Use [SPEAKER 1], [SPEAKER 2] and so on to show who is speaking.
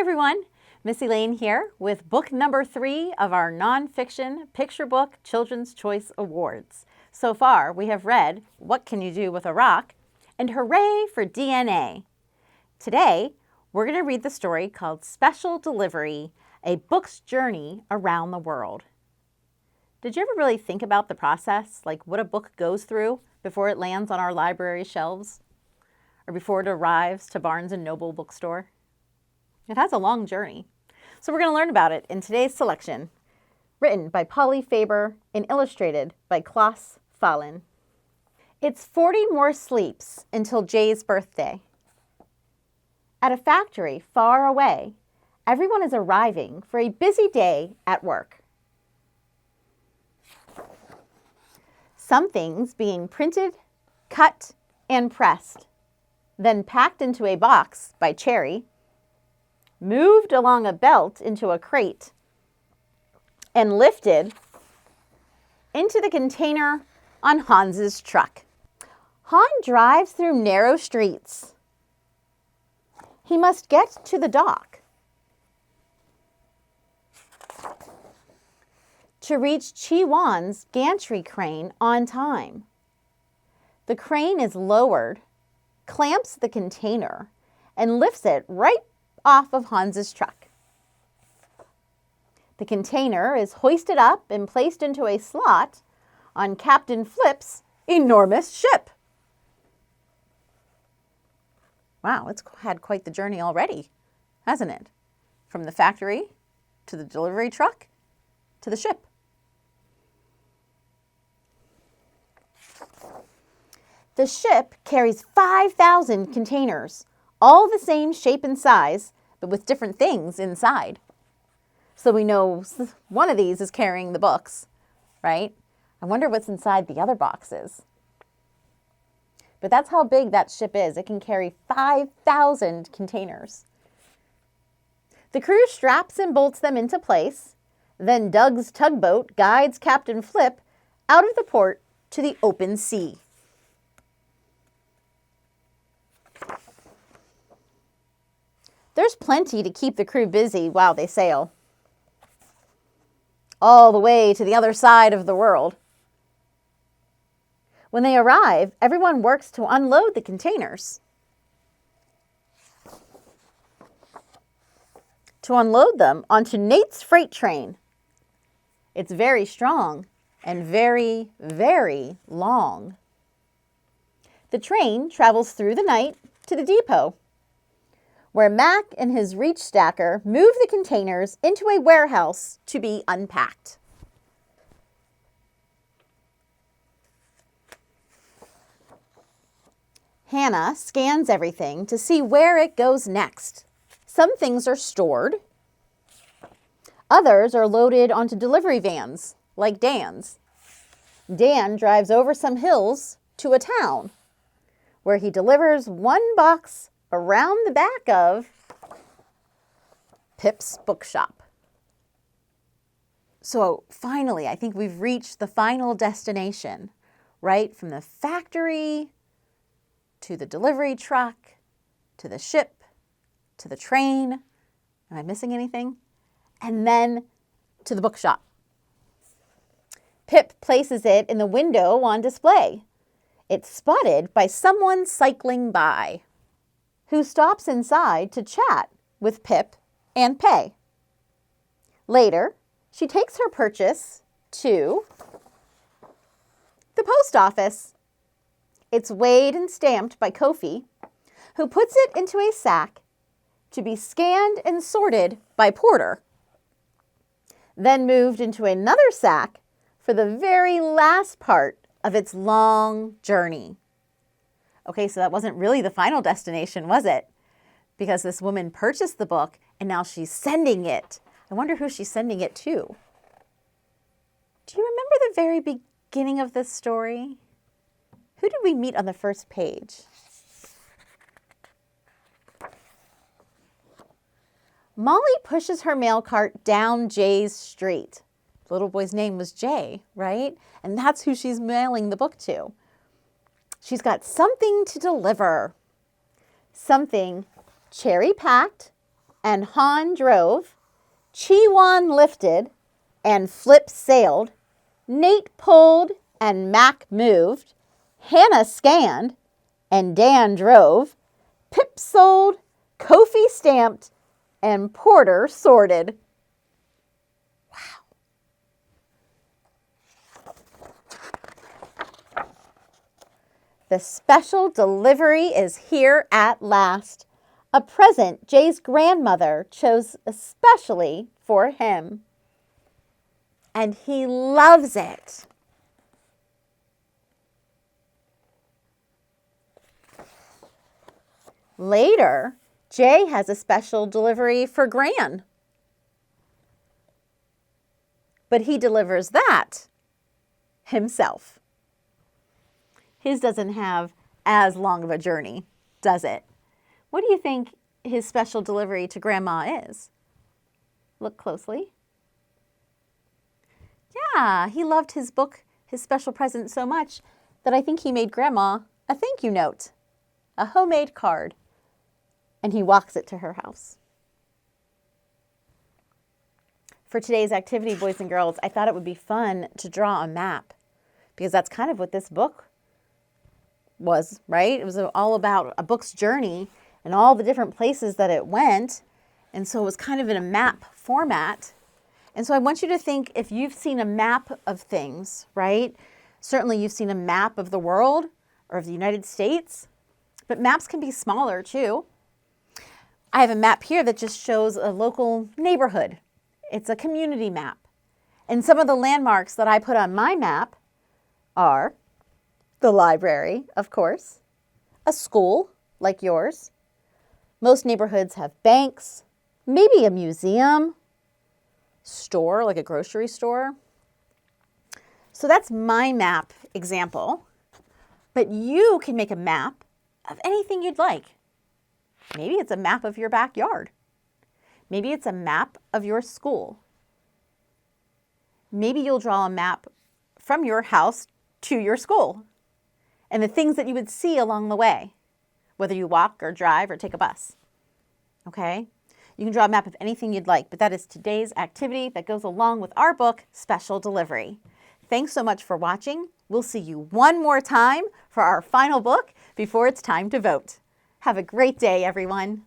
[SPEAKER 1] everyone, Miss Elaine here with book number 3 of our nonfiction picture book Children's Choice Awards. So far, we have read What Can You Do with a Rock and Hooray for DNA. Today, we're going to read the story called Special Delivery, a book's journey around the world. Did you ever really think about the process, like what a book goes through before it lands on our library shelves or before it arrives to Barnes & Noble bookstore? It has a long journey. So we're going to learn about it in today's selection, written by Polly Faber and illustrated by Klaus Fallen. It's 40 more sleeps until Jay's birthday. At a factory far away, everyone is arriving for a busy day at work. Something's being printed, cut, and pressed, then packed into a box by Cherry, moved along a belt into a crate, and lifted into the container on Hans's truck. Han drives through narrow streets. He must get to the dock to reach Chi Wan's gantry crane on time. The crane is lowered, clamps the container, and lifts it right off of Hans's truck. The container is hoisted up and placed into a slot on Captain Flip's enormous ship. Wow, it's had quite the journey already, hasn't it? From the factory to the delivery truck to the ship. The ship carries 5,000 containers, all the same shape and size, but with different things inside. So we know one of these is carrying the books, right? I wonder what's inside the other boxes. But that's how big that ship is. It can carry 5,000 containers. The crew straps and bolts them into place. Then Doug's tugboat guides Captain Flip out of the port to the open sea. There's plenty to keep the crew busy while they sail, all the way to the other side of the world. When they arrive, everyone works to unload the containers. To unload them onto Nate's freight train. It's very strong and very, very long. The train travels through the night to the depot, where Mac and his reach stacker move the containers into a warehouse to be unpacked. Hannah scans everything to see where it goes next. Some things are stored. Others are loaded onto delivery vans, like Dan's. Dan drives over some hills to a town, where he delivers one box around the back of Pip's bookshop. So finally, I think we've reached the final destination, right? From the factory to the delivery truck, to the ship, to the train. Am I missing anything? And then to the bookshop. Pip places it in the window on display. It's spotted by someone cycling by, who stops inside to chat with Pip and pay. Later, she takes her purchase to the post office. It's weighed and stamped by Kofi, who puts it into a sack to be scanned and sorted by Porter, then moved into another sack for the very last part of its long journey. Okay, so that wasn't really the final destination, was it? Because this woman purchased the book and now she's sending it. I wonder who she's sending it to. Do you remember the very beginning of this story? Who did we meet on the first page? Molly pushes her mail cart down Jay's street. The little boy's name was Jay, right? And that's who she's mailing the book to. She's got something to deliver. Something cherry-packed and Han drove, Chi-Wan lifted, and Flip sailed, Nate pulled, and Mac moved, Hannah scanned, and Dan drove, Pip sold, Kofi stamped, and Porter sorted. Wow. The special delivery is here at last. A present Jay's grandmother chose especially for him. And he loves it. Later, Jay has a special delivery for Gran. But he delivers that himself. His doesn't have as long of a journey, does it? What do you think his special delivery to Grandma is? Look closely. Yeah, he loved his book, his special present so much that I think he made Grandma a thank you note, a homemade card, and he walks it to her house. For today's activity, boys and girls, I thought it would be fun to draw a map because that's kind of what this book was, right? It was all about a book's journey and all the different places that it went. And so it was kind of in a map format. And so I want you to think if you've seen a map of things, right? Certainly you've seen a map of the world or of the United States, but maps can be smaller too. I have a map here that just shows a local neighborhood. It's a community map. And some of the landmarks that I put on my map are the library, of course, a school like yours. Most neighborhoods have banks, maybe a museum, store like a grocery store. So that's my map example. But you can make a map of anything you'd like. Maybe it's a map of your backyard. Maybe it's a map of your school. Maybe you'll draw a map from your house to your school and the things that you would see along the way, whether you walk or drive or take a bus. Okay? You can draw a map of anything you'd like, but that is today's activity that goes along with our book, Special Delivery. Thanks so much for watching. We'll see you one more time for our final book before it's time to vote. Have a great day, everyone.